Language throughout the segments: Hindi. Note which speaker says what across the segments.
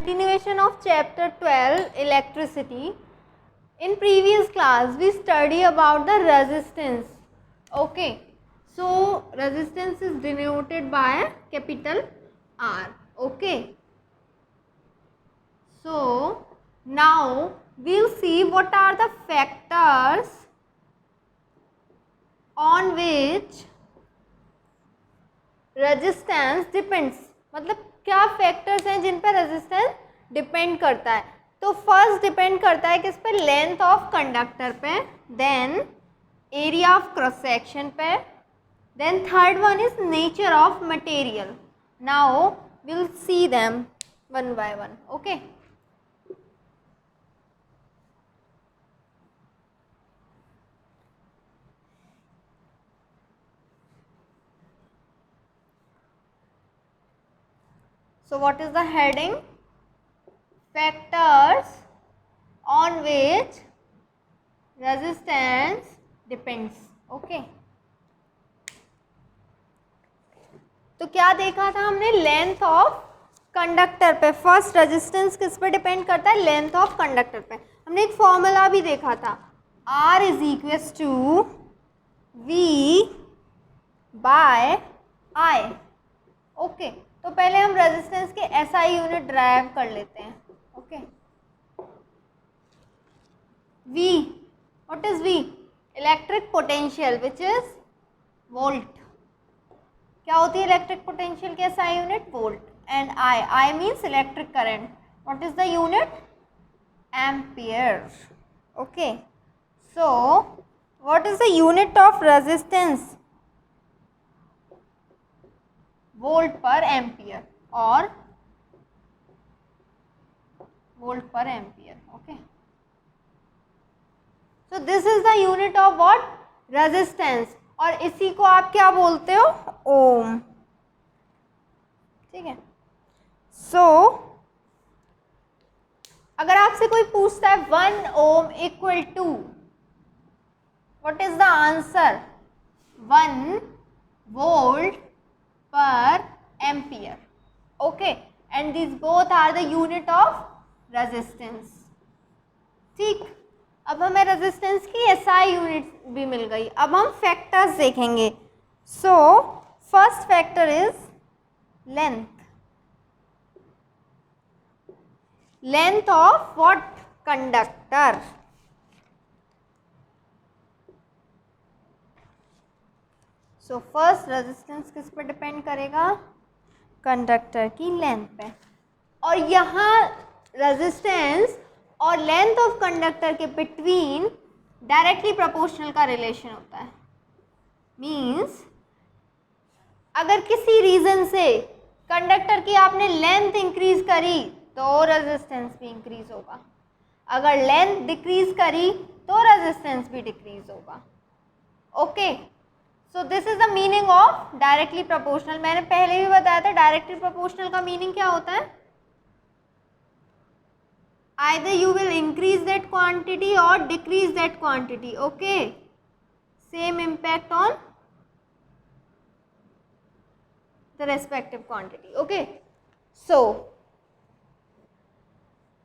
Speaker 1: continuation of chapter 12 electricity. In previous class we study about the resistance. Okay, so resistance is denoted by capital R. Okay, so now we'll see what are the factors on which resistance depends. मतलब क्या फैक्टर्स हैं जिन पर रेजिस्टेंस डिपेंड करता है. तो फर्स्ट डिपेंड करता है किस पे, लेंथ ऑफ कंडक्टर पे, then area of cross section पे, then third one is nature of material. Now will see them one by one. Okay, so what is the heading? Factors on which resistance depends. Okay, तो क्या देखा था हमने, लेंथ ऑफ कंडक्टर पे. फर्स्ट रेजिस्टेंस किस पे डिपेंड करता है, लेंथ ऑफ कंडक्टर पे. हमने एक फॉर्मूला भी देखा था, R is equals to V by I. Okay, तो पहले हम रेजिस्टेंस के SI यूनिट ड्राइव कर लेते हैं. Okay, V, what is V? Electric potential which is volt. क्या होती है इलेक्ट्रिक पोटेंशियल के SI unit? Volt. And I means electric current. What is the unit? Ampere. Okay, so what is the unit of resistance? Volt पर एम्पियर और वोल्ट पर ampere. Okay, so this is the unit of what? Resistance. और इसी को आप क्या बोलते हो? ओम. ठीक है. सो अगर आपसे कोई पूछता है 1 ohm equal to, what is the answer? 1 volt per ampere. Okay, and these both are the unit of resistance. ठीक, अब हमें रेजिस्टेंस की SI यूनिट भी मिल गई. अब हम फैक्टर्स देखेंगे. So first factor is length. Length of what? Conductor. So first resistance किस पर डिपेंड करेगा? कंडक्टर की लेंथ पे. और यहाँ रेजिस्टेंस और लेंथ ऑफ कंडक्टर के बिटवीन डायरेक्टली प्रोपोर्शनल का रिलेशन होता है. मींस अगर किसी रीज़न से कंडक्टर की आपने लेंथ इंक्रीज करी तो रेजिस्टेंस भी इंक्रीज होगा. अगर लेंथ डिक्रीज करी तो रेजिस्टेंस भी डिक्रीज होगा. Okay, so this is the meaning of directly proportional. मैंने पहले भी बताया था डायरेक्टली प्रोपोर्शनल का मीनिंग क्या होता है. Either you will increase that quantity और decrease that quantity. Okay, same impact on the respective quantity. Okay, so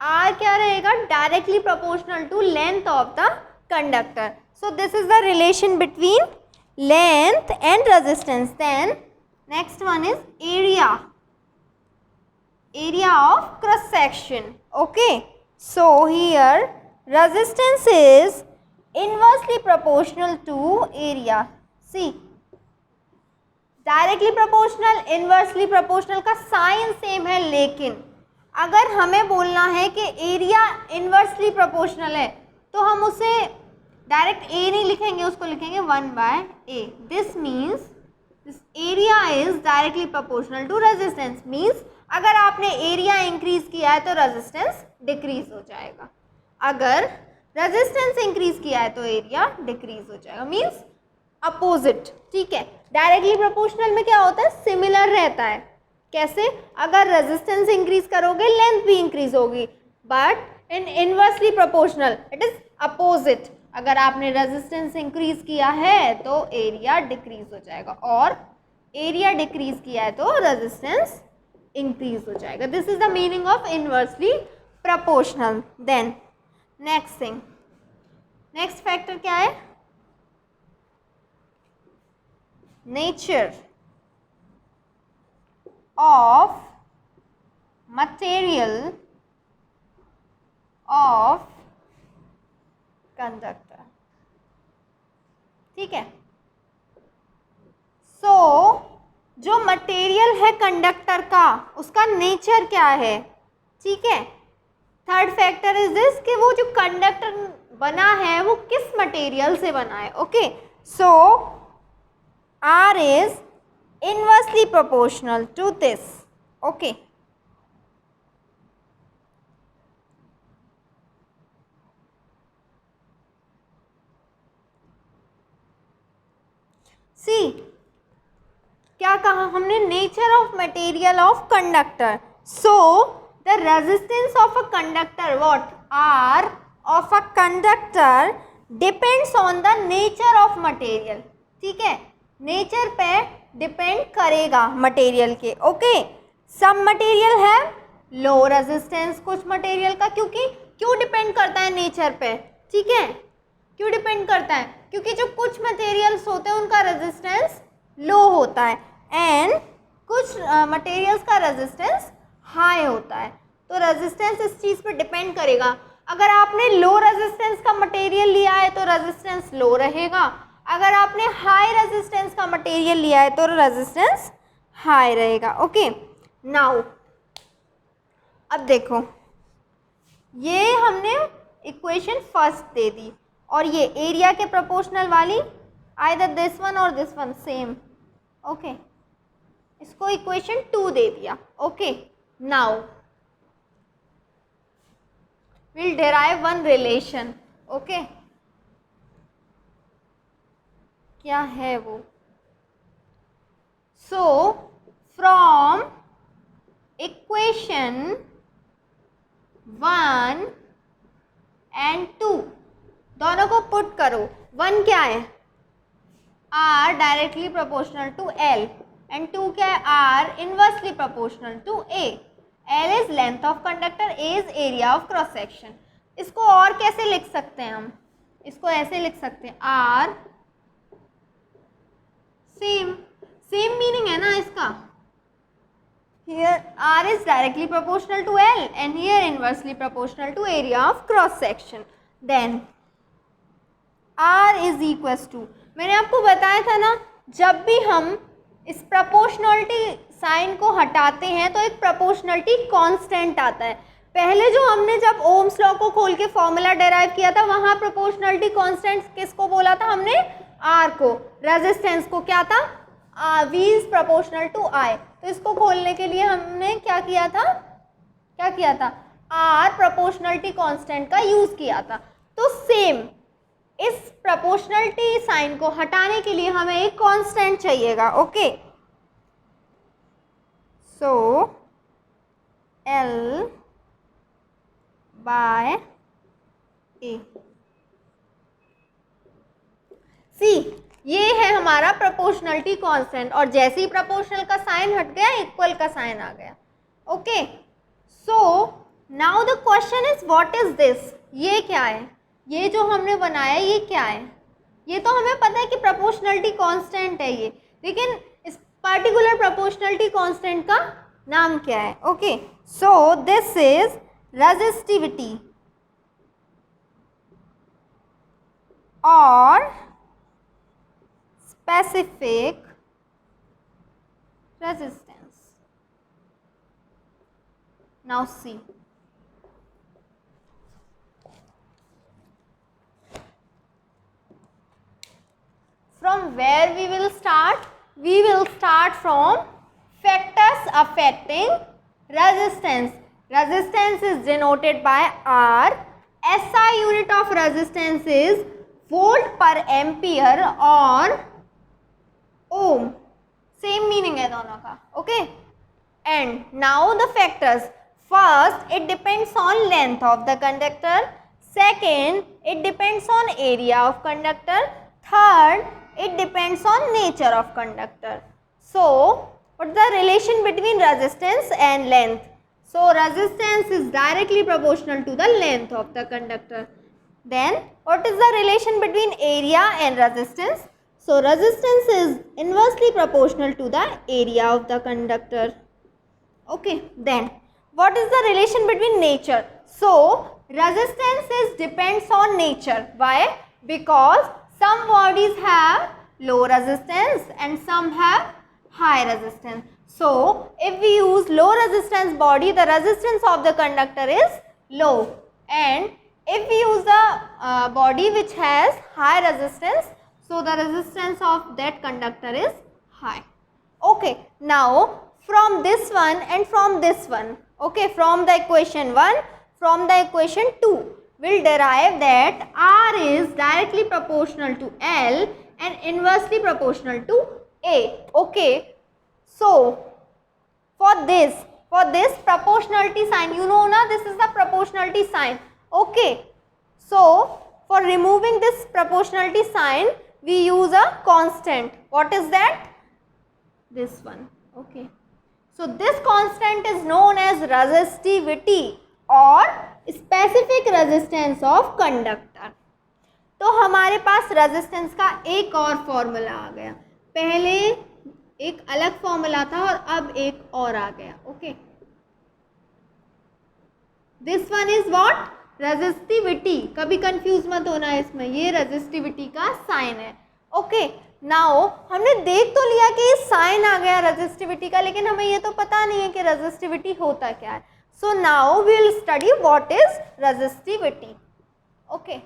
Speaker 1: R क्या रहेगा? Directly proportional to length of the conductor. So this is the relation between length and resistance. Then next one is area of cross section. Okay, so here resistance is inversely proportional to area. See, directly proportional, inversely proportional का साइन सेम है, लेकिन अगर हमें बोलना है कि एरिया इन्वर्सली प्रोपोर्शनल है तो हम उसे डायरेक्ट ए नहीं लिखेंगे, उसको लिखेंगे 1 by A. This means this area is directly proportional to resistance. Means अगर आपने एरिया इंक्रीज किया है तो रेजिस्टेंस डिक्रीज हो जाएगा. अगर रेजिस्टेंस इंक्रीज किया है तो एरिया डिक्रीज हो जाएगा. Means opposite. ठीक है, डायरेक्टली प्रोपोर्शनल में क्या होता है? सिमिलर रहता है. कैसे? अगर रेजिस्टेंस इंक्रीज करोगे लेंथ भी इंक्रीज होगी. But in inversely proportional it is opposite. अगर आपने रेजिस्टेंस इंक्रीज किया है तो एरिया डिक्रीज हो जाएगा, और एरिया डिक्रीज किया है तो रेजिस्टेंस इंक्रीज हो जाएगा। This is the meaning of inversely proportional. Then next thing, next factor क्या है? Nature of material of conductor. ठीक है, सो जो मटेरियल है कंडक्टर का, उसका नेचर क्या है? ठीक है, थर्ड फैक्टर इज दिस कि वो जो कंडक्टर बना है वो किस मटेरियल से बना है। Okay, so R is inversely proportional to this. Okay. See, क्या कहा हमने? Nature of material of conductor. So the resistance of a conductor, what? R of a conductor depends on the nature of material. ठीक है, नेचर पे डिपेंड करेगा मटेरियल के। ओके, सब मटेरियल है लो रेजिस्टेंस कुछ मटेरियल का, क्योंकि क्यों डिपेंड करता है नेचर पे? ठीक है, क्यों डिपेंड करता है? क्योंकि जो कुछ मटेरियल्स होते हैं उनका रेजिस्टेंस लो होता है एंड कुछ मटेरियल्स का रेजिस्टेंस हाई होता है। तो रेजिस्टेंस इस चीज़ पे डिपेंड करेगा। अगर आपने लो रेजिस्टेंस का मटेरियल लिया है तो रेजिस्टेंस लो रहेगा, अगर आपने हाई रेजिस्टेंस का मटेरियल लिया है तो रेजिस्टेंस हाई रहेगा। ओके, नाउ अब देखो, ये हमने इक्वेशन फर्स्ट दे दी और ये एरिया के प्रोपोर्शनल वाली, आइदर दिस वन और दिस वन सेम। ओके, इसको इक्वेशन 2 दे दिया। Okay, now will derive one relation. Okay, क्या है वो? सो फ्रॉम इक्वेशन 1 एंड 2 दोनों को पुट करो। 1 क्या है? R directly proportional to L and 2 क्या है? R inversely proportional to A। L is length of conductor, A is area of cross section. इसको और कैसे लिख सकते हैं हम? इसको ऐसे लिख सकते हैं, R सेम मीनिंग है ना इसका। Here R is directly proportional to L and here inversely proportional to area of cross section. Then R is equals to, मैंने आपको बताया था ना, जब भी हम इस प्रोपोर्शनलिटी साइन को हटाते हैं तो एक प्रोपोर्शनलिटी कांस्टेंट आता है। पहले जो हमने जब ओम्स लॉ को खोल के फॉर्मूला डेराइव किया था वहाँ प्रोपोर्शनलिटी कांस्टेंट किसको बोला था हमने? R को। रेजिस्टेंस को क्या था? V is proportional to I। तो इसको खोलने के लिए हमने क्या किया था? R प्रोपोर्शनलिटी कांस्टेंट का यूज किया था। तो सेम इस प्रोपोर्शनलिटी साइन को हटाने के लिए हमें एक कांस्टेंट चाहिएगा। Okay, so L by A। See, ये है हमारा प्रोपोर्शनलिटी कांस्टेंट और जैसे ही प्रोपोर्शनल का साइन हट गया इक्वल का साइन आ गया। Okay, so now the question is what is this? ये क्या है? ये जो हमने बनाया ये क्या है? ये तो हमें पता है कि प्रोपोर्शनलिटी कांस्टेंट है ये, लेकिन इस पर्टिकुलर प्रोपोर्शनलिटी कांस्टेंट का नाम क्या है? Okay, so this is resistivity और specific resistance. Now see, from where we will start? We will start from factors affecting resistance. Resistance is denoted by R. SI unit of resistance is volt per ampere or ohm। Same meaning है दोनों का। Okay, and now the factors. First, it depends on length of the conductor. Second, it depends on area of conductor. Third, it depends on nature of conductor. So What's the relation between resistance and length? So resistance is directly proportional to the length of the conductor. Then what is the relation between area and resistance? So resistance is inversely proportional to the area of the conductor. Okay, then what is the relation between nature? So resistance is depends on nature. Why? Because some bodies have low resistance and some have high resistance. So if we use low resistance body, the resistance of the conductor is low, and if we use the body which has high resistance, so the resistance of that conductor is high. Okay, now from this one and from this one, okay, from the equation 1, from the equation 2, we'll derive that R is directly proportional to L and inversely proportional to A. Okay, so for this proportionality sign, you know na, this is the proportionality sign. Okay, so for removing this proportionality sign, we use a constant. What is that? This one. Okay, so this constant is known as resistivity or specific resistance of conductor. तो हमारे पास रेजिस्टेंस का एक और फॉर्मूला आ गया, पहले एक अलग फॉर्मूला था और अब एक और आ गया. Okay, this one is what? Resistivity. कभी कंफ्यूज मत होना इसमें, ये रेजिस्टिविटी का साइन है. ओके, नाउ हमने देख तो लिया कि ये साइन आ गया रेजिस्टिविटी का, लेकिन हमें ये तो पता नहीं है कि रेजिस्टिविटी होता क्या है. So now we will study what is resistivity. Okay,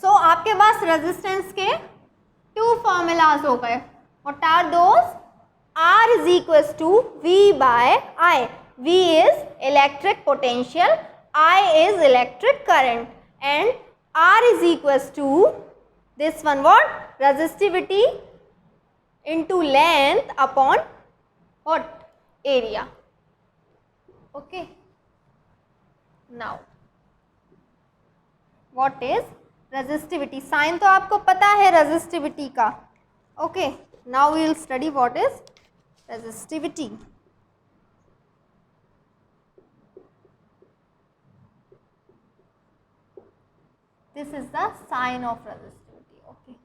Speaker 1: so आपके पास रेजिस्टेंस के टू फॉर्मूलाज हो गए. What are those? R is equals to V by I. V is electric potential, I is electric current, and R is equals to this one, what? Resistivity into length upon what? Area. Okay, now what is resistivity? साइन तो आपको पता है resistivity का. Okay, now we will study what is resistivity. This is the sign of resistivity. Okay,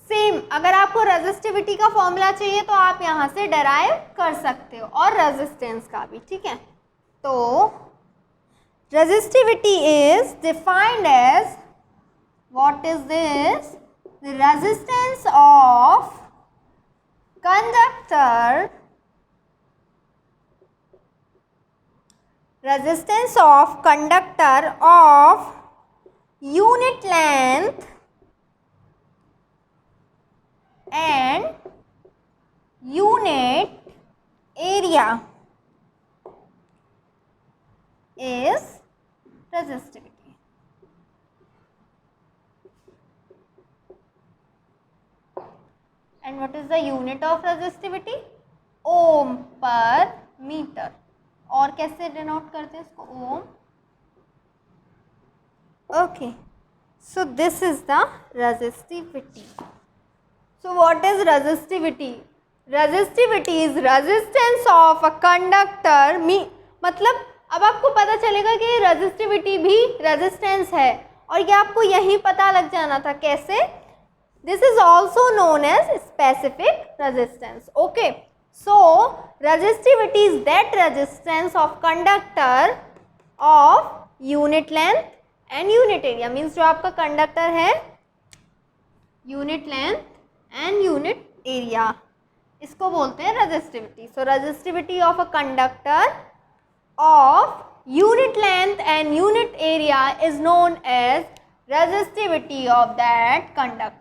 Speaker 1: same अगर आपको रेजिस्टिविटी का फॉर्मूला चाहिए तो आप यहाँ से डेराइव कर सकते हो, और रेजिस्टेंस का भी. ठीक है, तो resistivity is defined as, what is this? The resistance of conductor, resistance of conductor of unit length and unit area is resistivity. And what is the unit of resistivity? Ohm per meter. और कैसे डिनोट करते हैं इसको? Ohm. Okay, so this is the resistivity. So what is resistivity? Resistivity is resistance of a conductor. मतलब अब आपको पता चलेगा कि resistivity भी resistance है, और ये आपको यहीं पता लग जाना था. कैसे? This is also known as specific resistance. Okay, so resistivity is that resistance of conductor of unit length and unit area. Means जो आपका कंडक्टर है, unit length and unit area, इसको बोलते हैं resistivity. So resistivity of a conductor of unit length and unit area is known as resistivity of that conductor.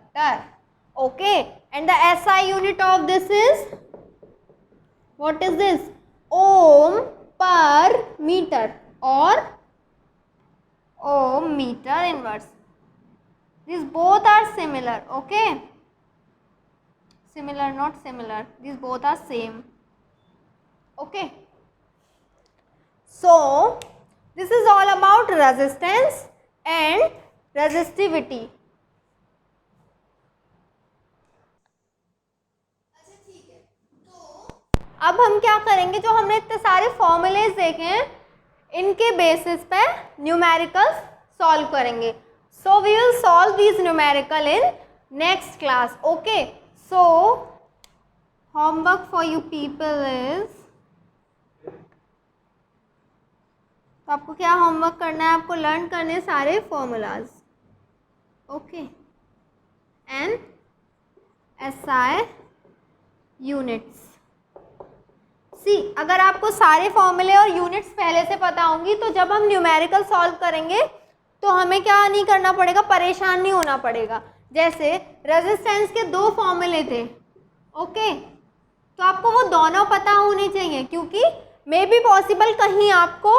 Speaker 1: Okay, and the SI unit of this is, what is this? Ohm per meter or ohm meter inverse. These both are similar. Okay, similar, not similar, these both are same. Okay, so this is all about resistance and resistivity. अब हम क्या करेंगे, जो हमने इतने सारे फॉर्मूलेज देखे हैं इनके बेसिस पे न्यूमेरिकल्स सॉल्व करेंगे. So we will solve these numerical in next class. Okay, so homework for you people is, तो आपको क्या होमवर्क करना है, आपको लर्न करने सारे formulas. Okay, and SI units. See, अगर आपको सारे फॉर्मूले और यूनिट्स पहले से पता होंगी तो जब हम न्यूमेरिकल सॉल्व करेंगे तो हमें क्या नहीं करना पड़ेगा, परेशान नहीं होना पड़ेगा. जैसे रेजिस्टेंस के 2 फॉर्मूले थे. ओके, तो आपको वो दोनों पता होने चाहिए, क्योंकि मे बी पॉसिबल कहीं आपको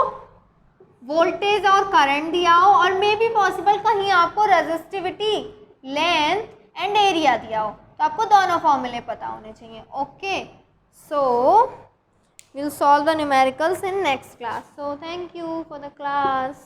Speaker 1: वोल्टेज और करंट दिया हो, और मे बी पॉसिबल कहीं आपको रेजिस्टिविटी, लेंथ एंड एरिया दिया हो. तो आपको दोनों फॉर्मूले पता होने चाहिए. Okay, so we'll solve the numericals in next class. So thank you for the class.